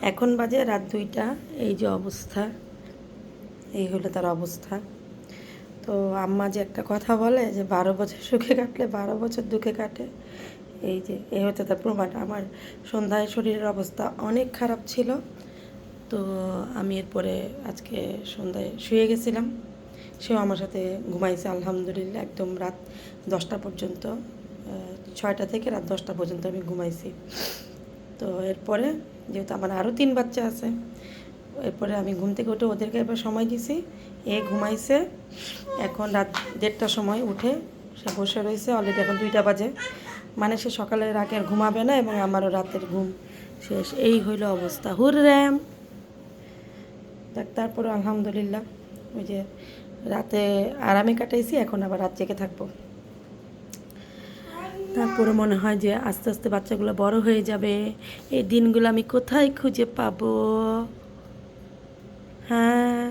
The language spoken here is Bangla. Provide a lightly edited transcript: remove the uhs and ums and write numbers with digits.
এখন বাজে রাত 2টা। এই যে অবস্থা, এই হলো তার অবস্থা। তো আম্মা যে একটা কথা বলে যে 12 বছর সুখে কাটলে 12 বছর দুঃখে কাটে, এই যে এই হচ্ছে তার প্রমাণ। আমার সন্ধ্যায় শরীরের অবস্থা অনেক খারাপ ছিল। তো আমি এরপরে আজকে সন্ধ্যায় শুয়ে গেছিলাম, সেও আমার সাথে ঘুমাইছে আলহামদুলিল্লাহ একদম রাত 10টা পর্যন্ত। 6টা থেকে রাত 10টা পর্যন্ত আমি ঘুমাইছি। তো এরপরে যেহেতু আমার আরও 3 বাচ্চা আছে, এরপরে আমি ঘুম থেকে উঠে ওদেরকে এবার সময় দিছি। এ ঘুমাইছে, এখন রাত 1:30টার সময় উঠে সে বসে রয়েছে। অলরেডি এখন 2টা বাজে, মানে সে সকালের আগে আর ঘুমাবে না এবং আমারও রাতের ঘুম শেষ। এই হইল অবস্থা। হুররাম। তারপরে আলহামদুলিল্লাহ ওই যে রাতে আরামে কাটাইছি, এখন আবার রাত জেগে থাকবো। তারপরে মনে হয় যে আস্তে আস্তে বাচ্চাগুলো বড় হয়ে যাবে, এই দিনগুলো আমি কোথায় খুঁজে পাবো? হ্যাঁ।